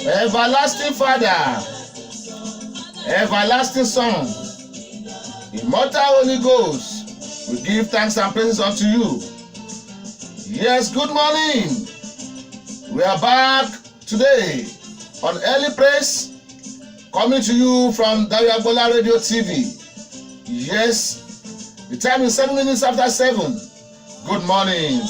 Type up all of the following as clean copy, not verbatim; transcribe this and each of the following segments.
Everlasting Father, everlasting Son, immortal Holy Ghost, we give thanks and praises unto you. Yes, good morning. We are back today on Early Praise, coming to you from Dayo Agbola Radio TV. Yes, the time is 7 minutes after 7. Good morning.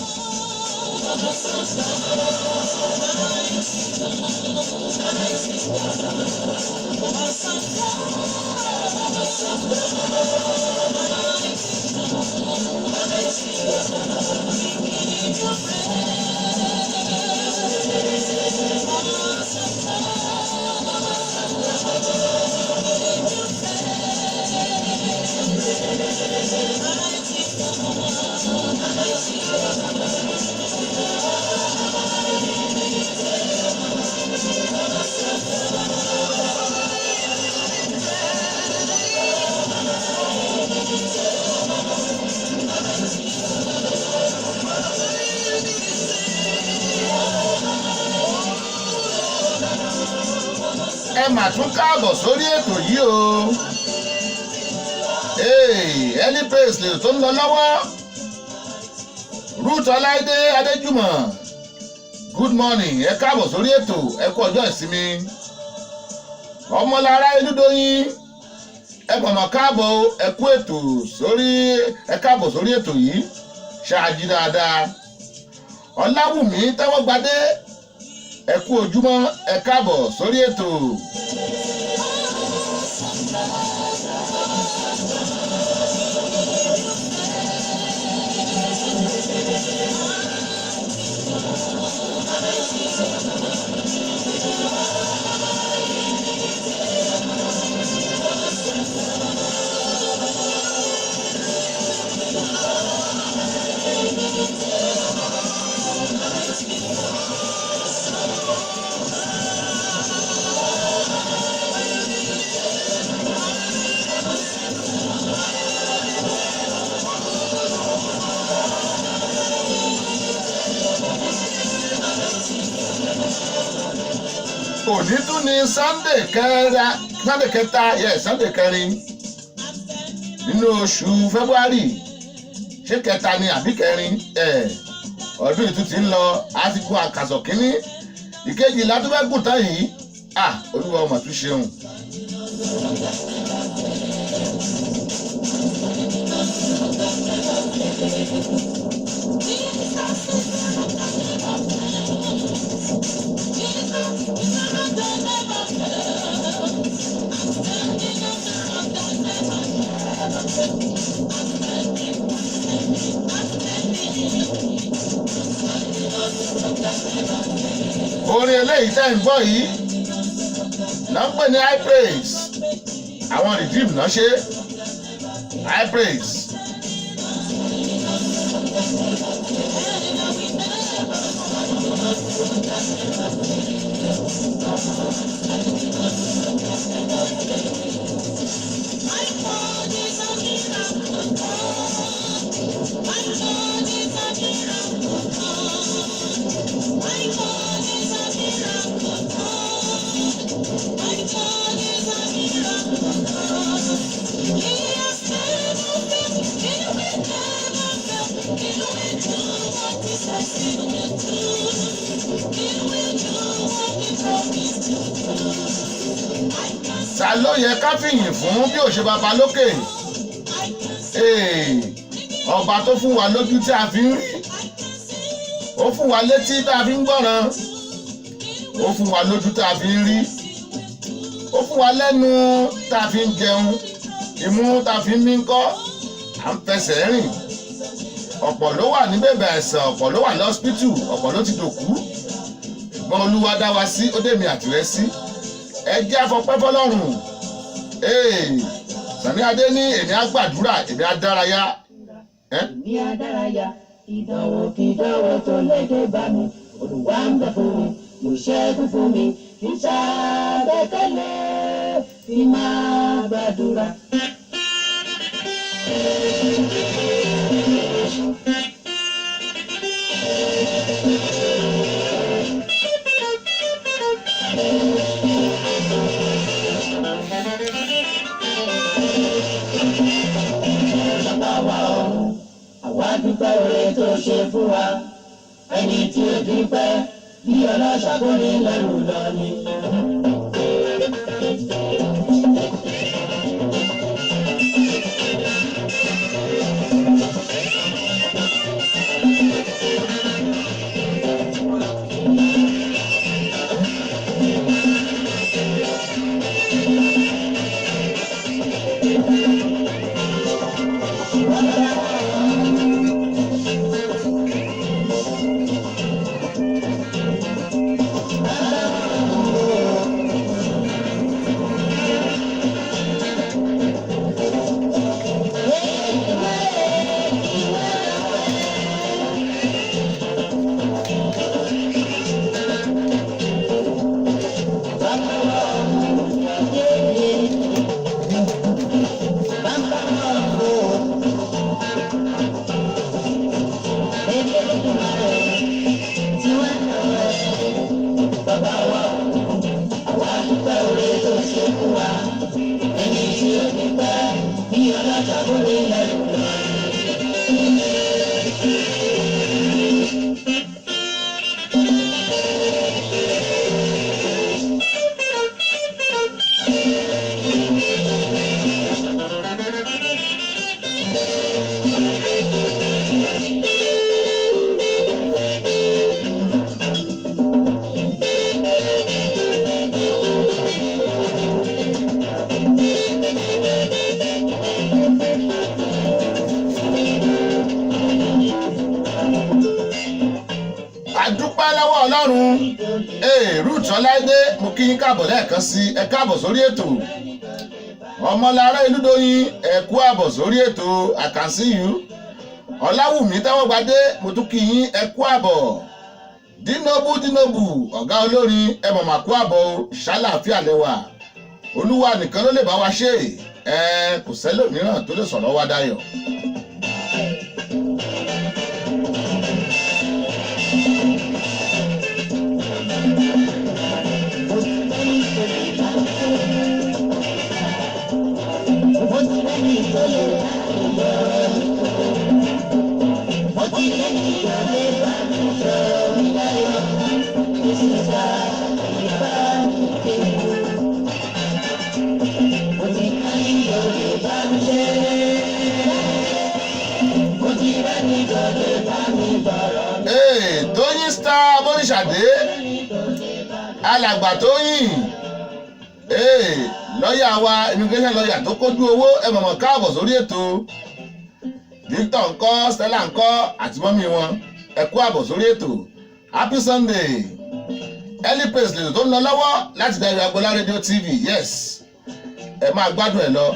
Ẹ mà tún káàbọ̀ sórí ètò yìí o. Early Praise lè tó ń lọ lọ́wọ́. Ruth Ọláìdé Adéjùmọ̀, good morning, ẹ káàbọ̀ sórí ètò, ẹ kú ọjọ́ ìsinmi. Ọmọlára Elúdóyin, ẹ mọ̀mọ́ káàbọ̀, ẹ kú ètò sórí, ẹ káàbọ̀ sórí ètò yìí, ṣáájú dáadáa. Ọláwùmí Tẹ́wọ́gbadé, ẹ kú ojúmọ́, ẹ káàbọ̀ sórí ètò. òní tún ní Sunday kẹta Sunday kẹrin nínú oṣù February ṣé kẹta ni àbí kẹrin ọdún ìtú ti ń lọ á ti kún àkàsọ̀ kínní ìkejì látúbẹ̀gùn tán yìí olúwa ọmọ tún ṣeun. Orin eléyìí tẹ́ ń gbọ́ yìí náà ń pè ní high praise àwọn redeem náà ṣe high praise. Ta ló yẹ ká fìyìn fún bí ó ṣe bàbá lókè? Ọba tó fún wa lójú tí a fi ń rí, ó fún wa létí tá a fi ń gbọ́ràn, ó fún wa lójú tá a fi ń rí, ó fún wa lẹ́nu tá a fi ń jẹun, imú tá a fi ń mí ńkọ́, à ń fẹsẹ̀ rìn. Ọ̀pọ̀ ló wà ní bèbè àìsàn, ọ̀pọ̀ ló wà lọ́sípítù, ọ̀pọ̀ ló ti dòkú. Ṣùgbọ́n Olúwa dá wa sí, ó dèmi àtìrẹ́ sí. Ẹ jẹ́ afọpẹ́ fọ́lọ́run. Sàní Adé ní èmi á gbàdúrà, èmi á dárayá. Èmi á dárayá, ìdánwò kí ìdánwò tó léde bá mi. Olúwa ń bẹ fún mi, mo ṣẹ́gun fún mi. Kì í ṣàgbékalẹ̀ fi máa gbàdúrà. Àwa dúpẹ́ oore tó ṣe fún wa, ẹni tí ó dúpẹ́ bí ọlọ́ṣà kò ní lẹ́rù lọ ni. Ruth Ọláìdé mo kí yín káàbọ̀ lẹ́ẹ̀kan sí ẹ káàbọ̀ sórí ètò. Ọmọlára Ìlúdóyin ẹ kú àbọ̀ sórí ètò I can see you. Ọláwùmí Táwọ́gbadé mo tún kí yín ẹ kú àbọ̀. Dínóbù ọ̀gá olórin ẹ mọ̀ mà kú àbọ̀ ṣàlàáfíà lẹ́wà. Olúwa nìkan ló lè bá wa ṣe kò sẹ́lòmíràn tó lè sọ̀rọ̀ wá dayọ̀. ti lẹ́ni tó lè bá mi sọ̀rọ̀ mi láyọ̀. Ìṣèjà ìbá mi dé. Mo ti lẹ́ni tó lè bá mi ṣe. Mo ti lẹ́ni tó lè bá mi sọ̀rọ̀ mi. Tóyìn Star Bóríṣàdé alàgbà Tóyìn lọ́ọ̀yà wa immigration lọ́ọ̀yà tó kójú owó ẹ mọ̀mọ́ káàbọ̀ sórí ètò Victor ńkọ́ Stella ńkọ́ àti mọ́mí wọn ẹ kú àbọ̀ sórí ètò Happy Sunday early praise lè tó ń lọ lọ́wọ́ láti Dayọ̀ Agbọ́lá Radio TV yes ẹ máa gbádùn ẹ lọ.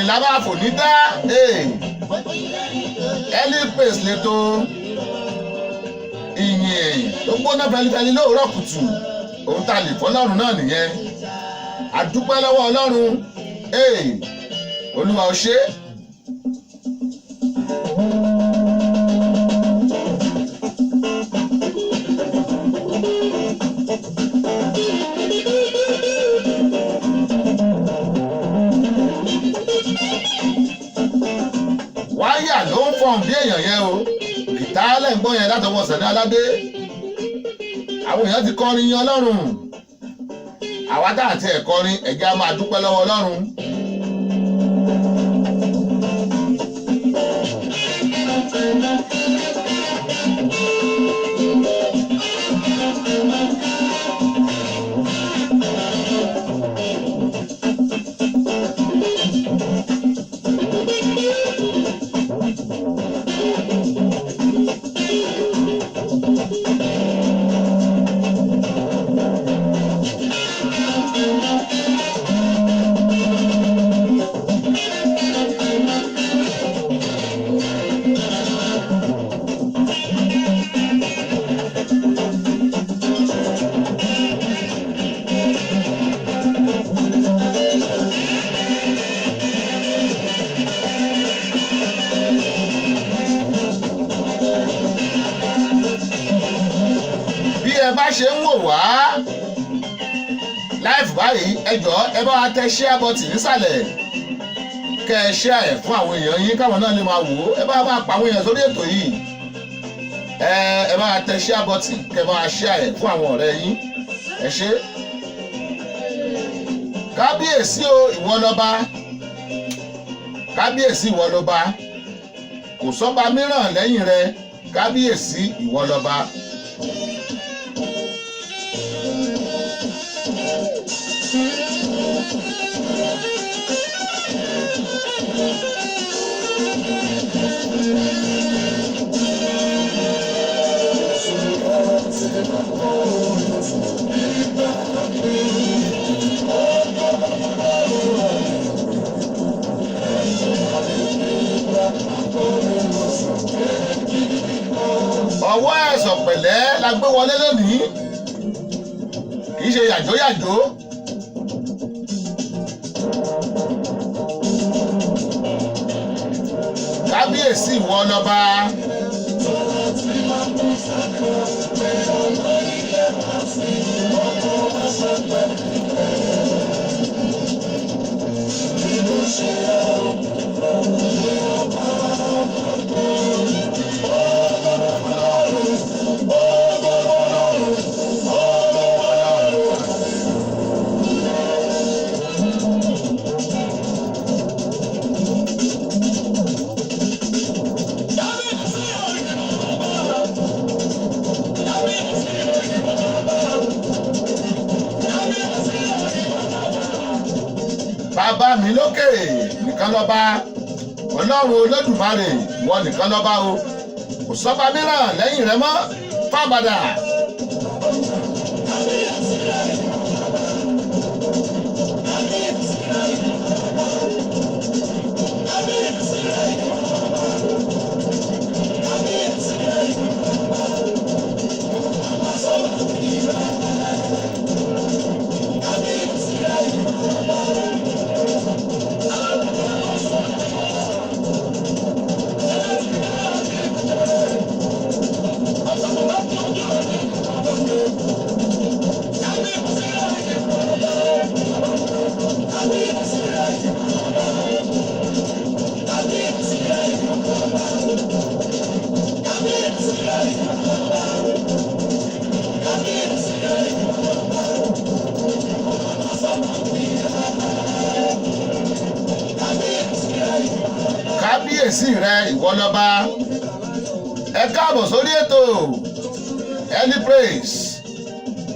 Lábàfò ní dá early praise lẹ́tọ́ ìyìn tó gbóná fẹlifẹli lóòrọ̀ kùtù òun ta lè fọlọ́run náà nìyẹn àdúpẹ́ lọ́wọ́ Ọlọ́run Olúwa ó ṣé. Wáyà ló ń fọ̀n bí èèyàn yẹn o gìtá lẹ́ǹgbọ́n yẹn látọwọ́ Sàní Aládé àwọn èèyàn ti kọrin yan Ọlọ́run àwa tá àti ẹ̀ kọrin ẹ̀jẹ̀ á máa dúpẹ́ lọ́wọ́ Ọlọ́run. Bá ṣe ń wò wá live báyìí ẹ jọ̀ọ́ ẹ bá wa tẹ share button nísàlẹ̀ kẹ́ ẹ share ẹ̀ fún àwọn èèyàn yín káwọn náà lè máa wò ó ẹ bá máa pa àwọn èèyàn sórí ètò yìí ẹ bá wa tẹ share button kẹ́ ẹ bá wa share ẹ̀ fún àwọn ọ̀rẹ́ yín ẹ ṣé. Kábíyèsí o ìwọ lọ́ba kábíyèsí ìwọ lọ́ba kò sọ́ba mìíràn lẹ́yìn rẹ kábíyèsí ìwọ lọ́ba. Ọwọ́ ẹ̀sọ̀ pẹ̀lẹ́ la gbé wọlé lónìí kì í ṣe yàjóyàjó. Kábíyèsí ìwọ lọ́ba. Bàbá mi lókè nìkan lọ́ba Ọlọ́run Olódùmarè wọ nìkan lọ́ba o kò sọ́ba mìíràn lẹ́yìn rẹ mọ́ fábàdà. Kábíyèsí rẹ ìwọ lọ́ba. Ẹ káàbọ̀ sórí ètò Early Praise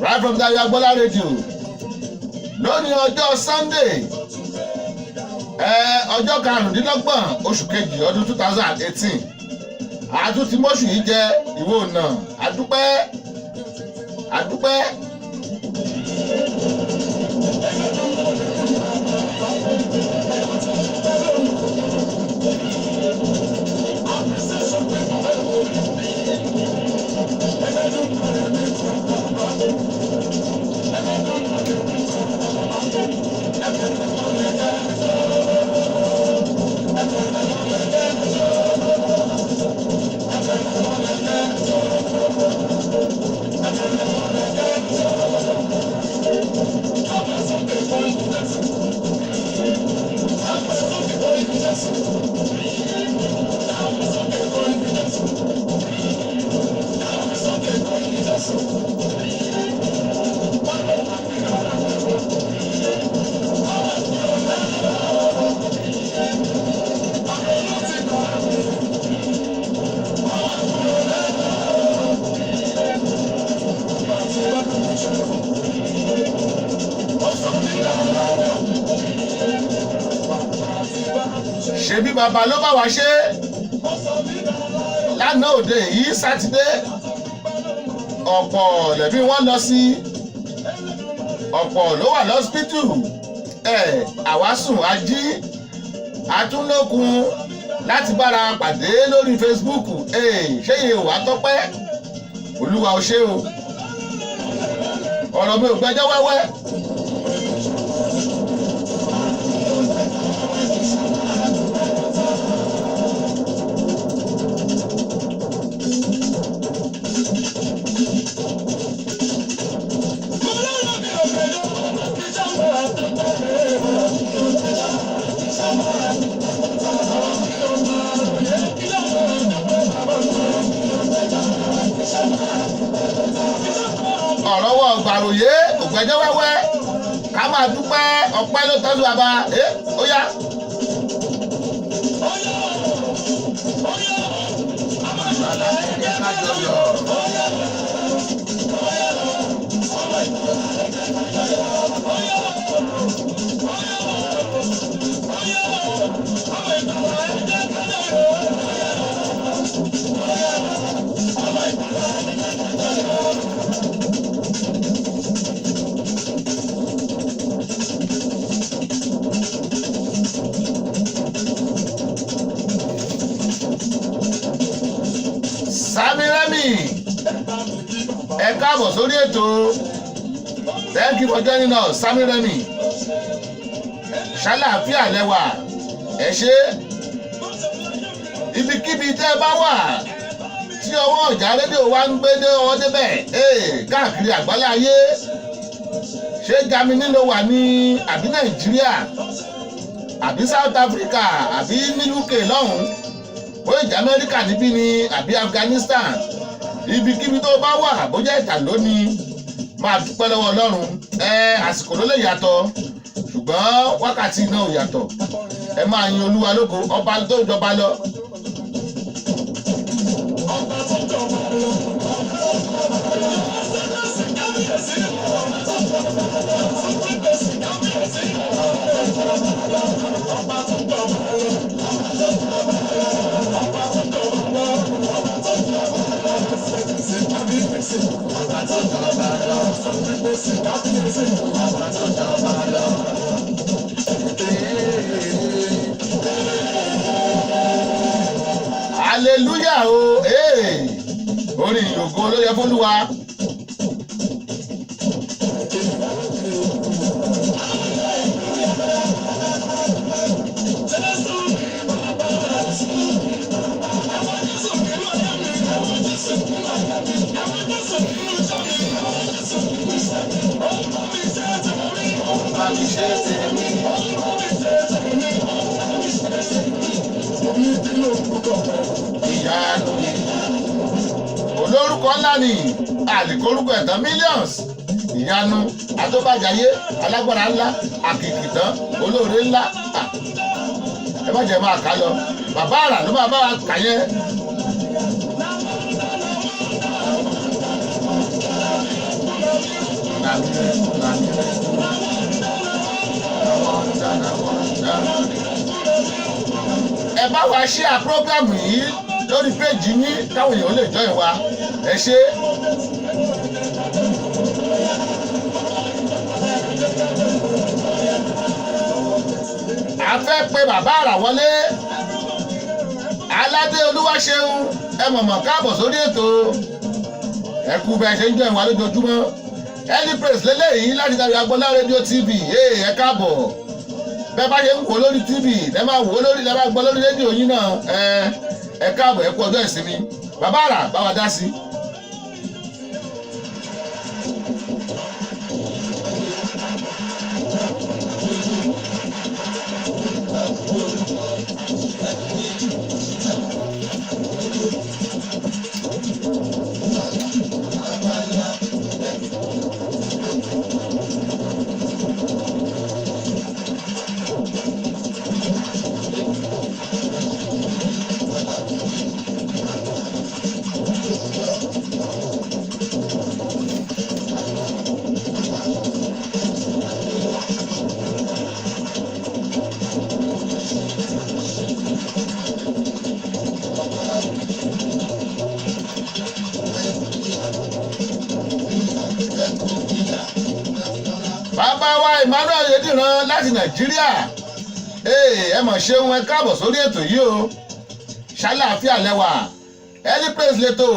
right from Dayo Agbola Radio lónìí ọjọ́ Sunday ọjọ́ 25 oṣù kejì ọdún 2018 àtúntí mọ́ṣù yìí jẹ́ ìwọ ọ̀nà àdúpẹ́. Ṣebí bàbá ló bá wa ṣe lánàá òde yìí sátidé ọ̀pọ̀ lẹ́bí wọ́n lọ sí ọ̀pọ̀ ló wà lọ́sípítù àwásùn ají atúnlókun láti bára pàdé lórí Facebook ṣé iye wà tọ́pẹ́ olúwa ò ṣe o ọ̀rọ̀ mi ò gbẹ́jọ́ wẹ́wẹ́. ọ̀rọ̀ wọ gbàròyé ògbẹ́jọ́ wẹ́wẹ́ ká máa dúpẹ́ ọpẹ́ ló tọ́jú bàbá ó yá. Sami Remi ẹ káàbọ̀ sórí ètò thank you for joining us Sami Remi ṣàlàáfíà lẹ́wà ẹ ṣé ibikíbi tẹ́ ẹ bá wà tí ọwọ́ ọ̀jà rédíò wa ń gbé dé ọwọ́ débẹ̀ káàkiri àgbáláyé ṣé Germany ló wà ní àbí Nàìjíríà àbí South Africa àbí ní UK lọ́hùn-ún bóyá ìjà Amẹ́ríkà níbí ni àbí Afghanistan ibikíbi tó bá wà bójá ìta lónìí máa dúpẹ́ lọ́wọ́ Ọlọ́run àsìkò ló lè yàtọ̀ ṣùgbọ́n wákàtí náà ò yàtọ̀ ẹ máa yin Olúwa lógo ọba tó jọba lọ. hallelujah o orin ògo ló yẹ f'Olúwa. Ìyanu olórúkọ ńlá ni àlìkórúkọ ẹ̀tàn millions. Ìyanu àtọ́bàjáyé alágbára ńlá àkìkìtàn olóore ńlá. Ẹ má jẹ́ máa kà lọ, bàbá àrà ló máa bá wa kà yẹn. Ẹ bá wa share program yìí lórí péjì yín káwọn èèyàn lè join wa. Ẹ ṣé. A fẹ́ pe bàbá àrà wọlé. Aládé Olúwaṣeun ẹ mọ̀mọ̀ káàbọ̀ sórí ètò. Ẹ kú bẹ́ẹ̀ ṣe ń join wa lójoojúmọ́. Early praise lélẹ́yìí láti Dayo Agboola rédíò TV. Ẹ káàbọ̀. Bẹ́ẹ̀ bá ṣe ń wò lórí TV ẹ máa wò lórí ẹ máa gbọ́ lórí rédíò yín náà. Ẹ káàbọ̀, ẹ kú ọjọ́ ìsinmi. Bàbá àrà bá wa dá sí. Bàbá wa Emmanuel Oyèdìran láti Nàìjíríà. Ẹ mọ̀ ṣeun, ẹ káàbọ̀ sórí ètò yìí o. Ṣàlàáfíà lẹ́wà. Early praise lẹ́tọ̀.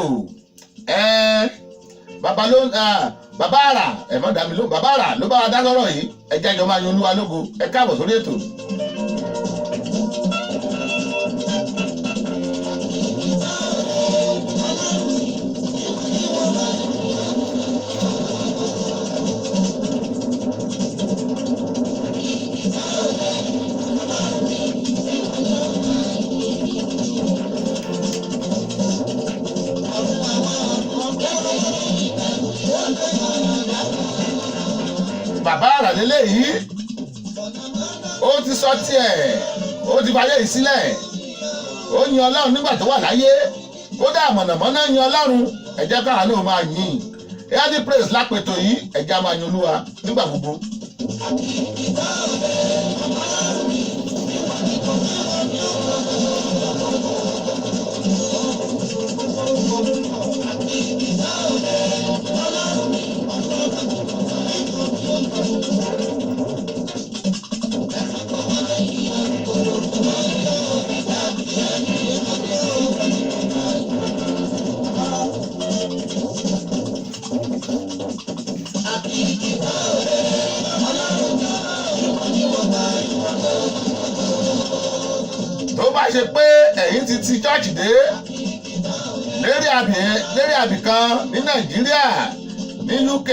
Bàbá àrà ẹ mọ̀ dá mi lóhùn. Bàbá àrà ló bá wa dá lọ́rọ̀ yìí. Ẹ jẹ́ àjọ máa yan Olúwa lógo. Ẹ káàbọ̀ sórí ètò. Bàbá àrà lélẹ́yìí ó ti sọ tiẹ̀, ó ti fayé yìí sílẹ̀. Ó yin Ọlọ́run nígbà tó wà láyé. Kódà mọ̀nàmọ́ná yin Ọlọ́run. Ẹ jẹ́ káwa náà máa yìn. Early praise lápètò yìí, ẹ jẹ́ á máa yin Olúwa nígbà gbogbo. Tó bá ṣe pé ẹ̀yin ti church dé lérí àbí kan ní Nàìjíríà, ní UK,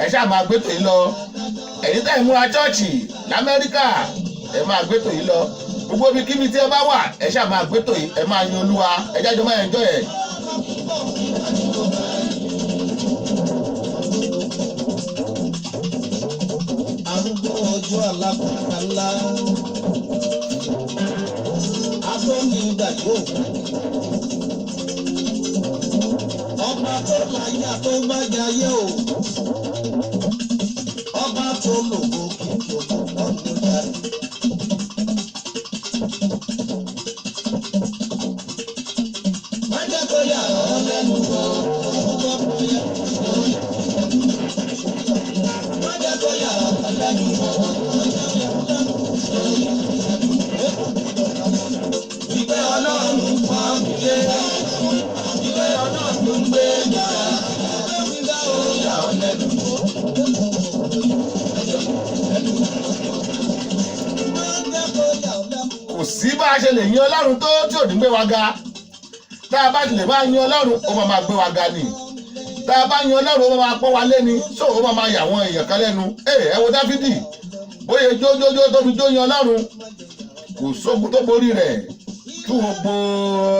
ẹ ṣáà máa gbétò yìí lọ. Ẹ̀yin tẹ́ ẹ̀ múra chọ́ọ̀chì l'Amẹ́ríkà, ẹ máa gbétò yìí lọ. Gbogbo ibi kíbi tí ẹ bá wà, ẹ ṣáà máa gbétò yìí, ẹ máa yin Olúwa, ẹ jáde máa enjoy ẹ̀. Arúgbó ọjọ́ alágbára ńlá. Agbóni ìdàgbò. Ọba tó láyà tó bá jayé o. Ọba tó lògbò kìkì òkú lọ́nà jáde. Má jẹ́ kó yà ọ́ lẹ́nu o. Orúkọ Ìgbẹ́ Ọlọ́run pọ́n mi lé, ìgbẹ́ Ọlọ́run gbé mi ga, mi ga ó yà ọ́ lẹ́nu. Kò sí bá a ṣe lè yin Ọlọ́run tó tí ò ní gbé wa ga. Tá a bá ti lè máa yin Ọlọ́run ó máa gbé wa ga ni. Tá a bá yin Ọlọ́run ó máa pọ́n wa lé ni. So ó máa yà wọ́n èèyàn kan lẹ́nu. Ẹ wo Dáfídì bóyá jójójó tó fi jó yin Ọlọ́run kò sógun tó borí rẹ̀ tú gbogbo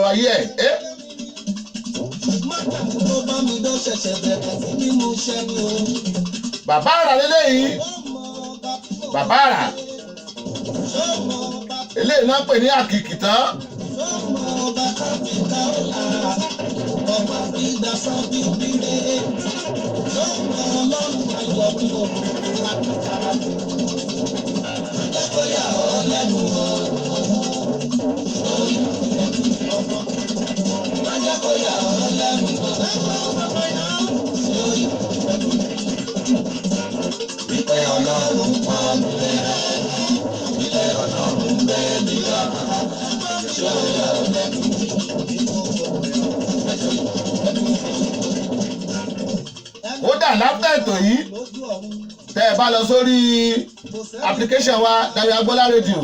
ayé ẹ̀. Bàbá àrà lélẹ́yìí bàbá àrà eléyìí náà pè ní àkìkìtàn. Kódà láfíà ètò yìí tẹ́ ẹ bá lọ sórí application wa Dayo Agbola Radio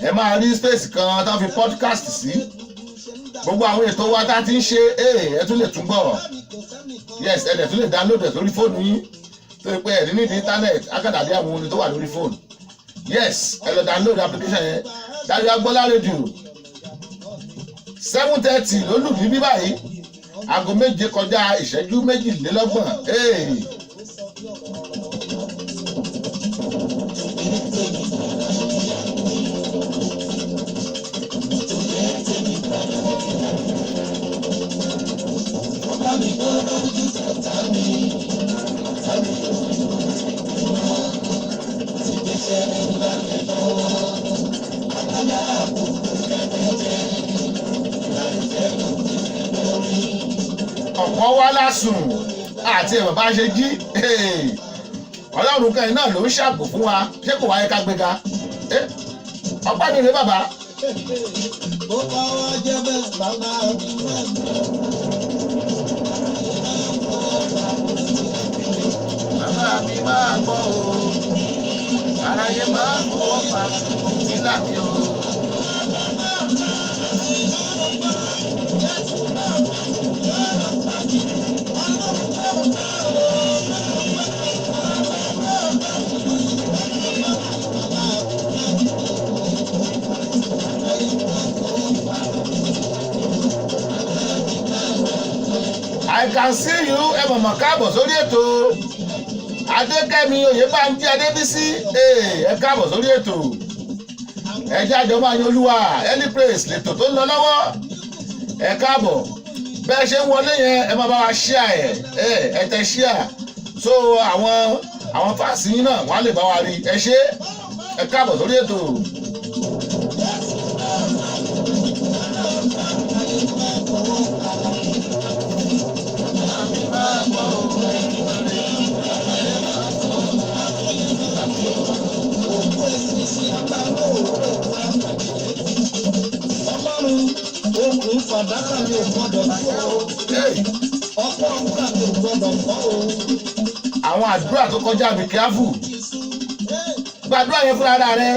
ẹ máa rí space kan tó fi podcast sí gbogbo àwọn ètò wa tá a ti ń ṣe ẹ tún lè tún gbọ́ yes ẹ dẹ̀ tún lè download ẹ̀ sórí fóònù yín tó yẹ pé ẹ̀ ní ní internet akadàbí àwọn orin tó wà lórí fóònù yes ẹ lọ download application yẹn Dayo Agbola Radio 7:30 ló lù ní bí báyìí aago 7 kọjá ìṣẹ́jú 22. Ọ̀pọ̀ wá lásùn àti ẹ̀wọ̀n bá ṣe jí Ọlọ́run kẹrin náà ló ń ṣàbò fún wa ṣé kò wáyé ká gbéga ọpá mi rè bàbá. Bó bá wá jẹ́ bẹ́ẹ̀ bàbá mi wá. Bàbá mi máa gbọ́ o aráyé máa ń fọwọ́ pa nílà mi o. I can see you ẹ mọ̀mọ́ káàbọ̀ sórí ètò Adékẹ́mi Oyèbánjí Adébísí ẹ káàbọ̀ sórí ètò ẹ jẹ́ àjọ máa yan Olúwa early praise lètò tó ń lọ lọ́wọ́ ẹ káàbọ̀ bẹ́ẹ̀ ṣe ń wọlé yẹn ẹ máa bá wa share ẹ tẹ share so àwọn fáàsì yín náà wọ́n á lè bá wa rí ẹ ṣé ẹ káàbọ̀ sórí ètò. Okùn fàdákà mi ò gbọdọ̀ fọ́ o. Ọ̀pọ̀ ọ̀gbà mi ò gbọdọ̀ fọ́ o. Àwọn àdúrà tó kọjá mi kíáfù. Gbàdúrà yẹn fúnra rẹ.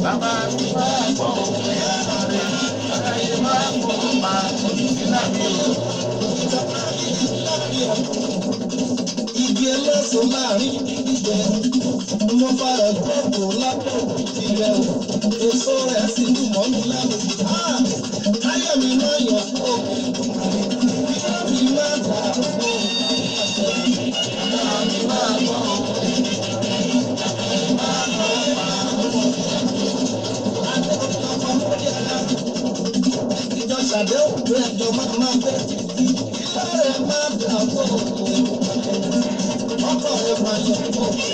Bàbá mi máa gbọ́ òun ẹ̀ka rẹ̀. Àkàyè máa gbọ́ máa ìdílé mi o. Igi eléso láàrin ìgbẹ́. Mo fara jókòó lápò ìrẹ̀ o. Èso rẹ̀ sì dùn mọ́ mi lẹ́nu. Káyọ̀ mi máa yọ̀ fún òkè. Ìyá mi máa dà fún àṣẹ. Bàbá mi máa gbọ́ òun. Ìjọ ṣàdé òkú ẹjọ́ máa bẹ́. Ìlà rẹ̀ máa dà fún òkè. Ọkọ̀ rẹ̀ máa yọ̀ fún òkè.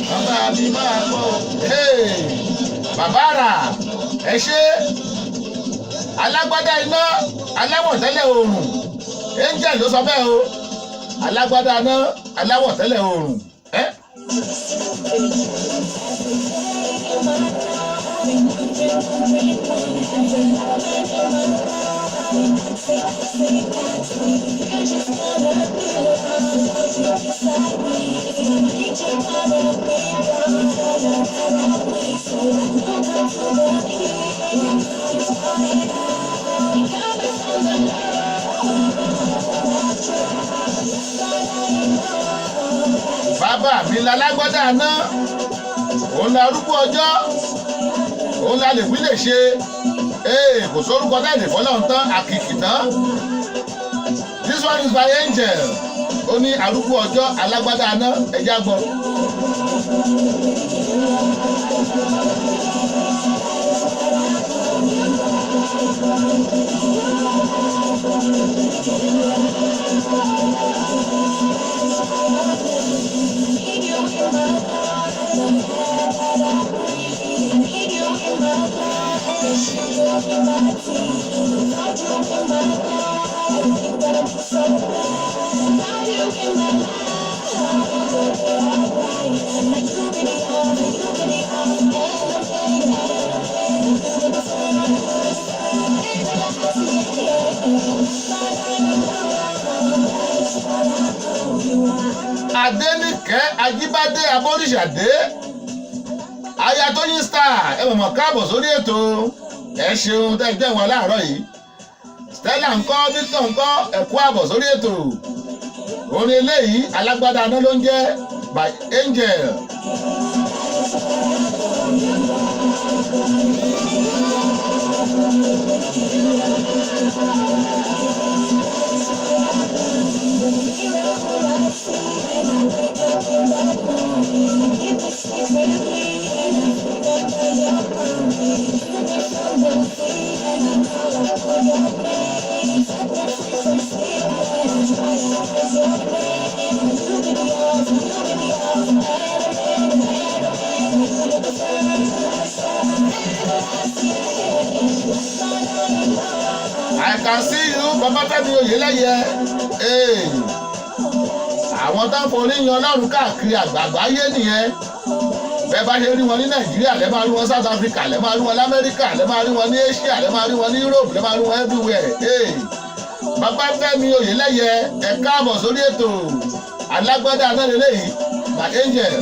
Bàbá mi máa gbọ́. Bàbá rà ẹ ṣé alágbádá iná aláwọ̀ tẹ́lẹ̀ oòrùn angel ló sọ bẹ́ẹ̀ o alágbádá iná aláwọ̀ tẹ́lẹ̀ oòrùn bàbá mi lálágbádá iná òun la arúgbó ọjọ́ òun la lè wí lè ṣe kò sórúkọ táyì fọlọ́run tán àkìkì tán this one is my angel ó ní arúgbó ọjọ́ alágbádá iná ẹja gbọ́. Adéníkẹ́ Ajíbádé Abóríṣàdé aya Tóyìn Star ẹ mọ̀mọ́ káàbọ̀ sórí ètò ẹ ṣeun tẹ́ wọn láàárọ̀ yìí Stella ńkọ́ Victor ńkọ́ ẹ kú àbọ̀ sórí ètò orin eléyìí alágbádá iná ló ń jẹ́ by Angel. I can see you, Baba Fẹ́mi Oyèlẹ́yẹ. Àwọn tó ń forí yan Ọlọ́run káàkiri àgbáyé nìyẹn. Bẹ́ẹ̀ bá ṣe rí wọn ní Nàìjíríà, lẹ́ máa rí wọn South Africa, lẹ́ máa rí wọn l'Amẹ́ríkà, lẹ́ máa rí wọn ní Asia, lẹ́ máa rí wọn ní Europe, lẹ́ máa rí wọn everywhere. Baba Fẹ́mi Oyèlẹ́yẹ ẹ káàbọ̀ sórí ètò alágbádá iná lélẹ́yìí by Angel.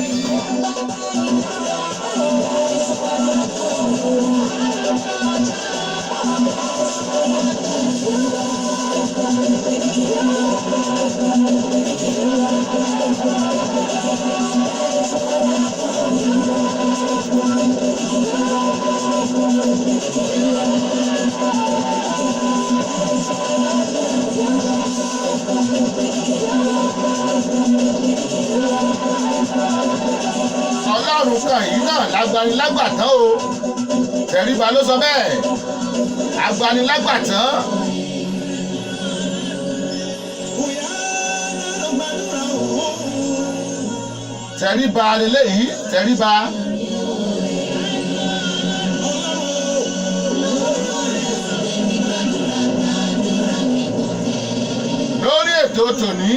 Ọlọ́run kan yìí náà lágbanilágbàtán o Tẹríba ló sọ bẹ́ẹ̀ agbanilágbàtán. Tẹríba lélẹ́yìí Tẹríba. Lórí ètò tòní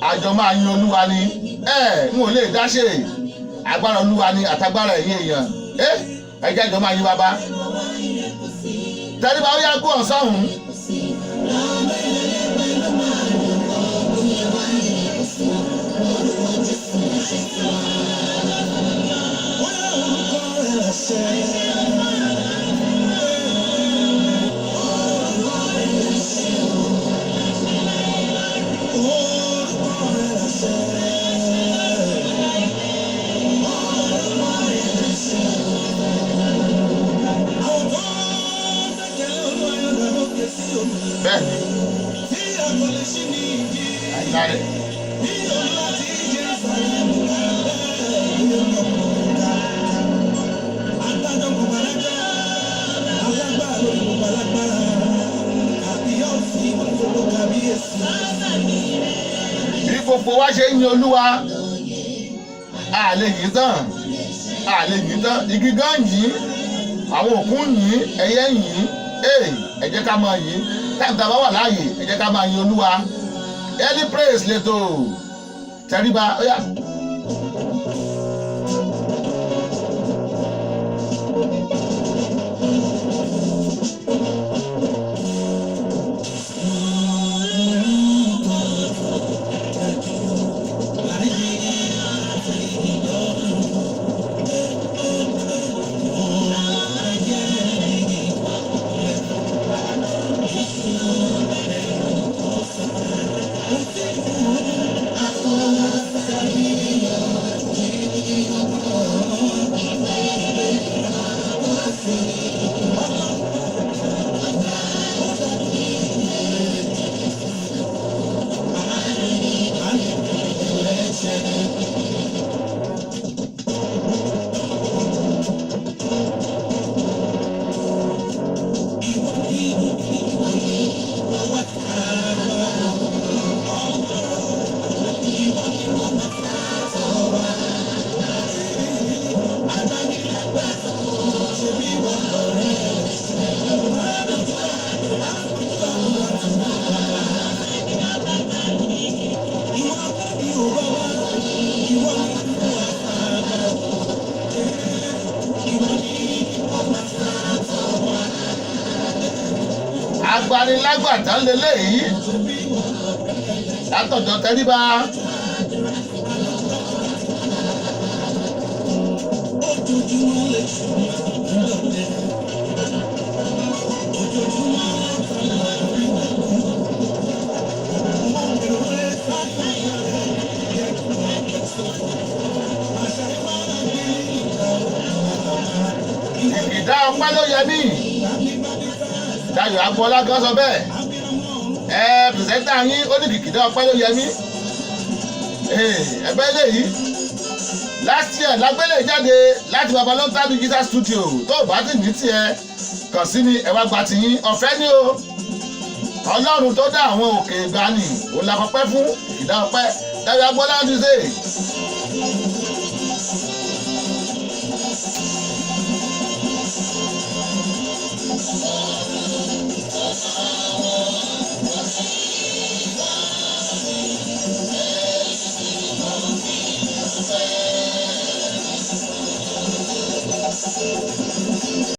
àjọ máa yin Olúwa ni n ò lè dá ṣe agbára Olúwa ni àtagbára ẹ̀yin èèyàn ẹ jẹ́ ìjọ máa yin bàbá. Tẹríba ó yá kú ọ̀sán. Bí gbogbo wa ṣe ń yin Olúwa a lè yìn tán igi gan yìn àwọn òkun yìn ẹyẹ yìn ẹ jẹ́ ká máa yìn táìmù tá a bá wà láàyè ẹ jẹ́ ká máa yìn olúwa early praise lẹ́tọ̀ tẹríba ó yá. Agbanilágbàtà lélẹ́yìí látọ̀dọ̀ tẹríba. Ìdá ọpẹ́ ló yẹ mí. Dayọ̀ Agboola gan sọ bẹ́ẹ̀ pìrìsẹ́ńtà yín ó ní kìkìdá ọpẹ́ ló yẹ mí ẹgbẹ́ eléyìí last year lágbélé jáde láti Babalọ́ńtà digital studio tó o bá ti ní tiẹ̀ kàn sí mi ẹ wá gba tiyín ọ̀fẹ́ ni o Ọlọ́run tó dá àwọn òkè ìgbani òun la kọpẹ́ fún kìkìdá ọpẹ́ Dayọ̀ Agboola ti ṣe.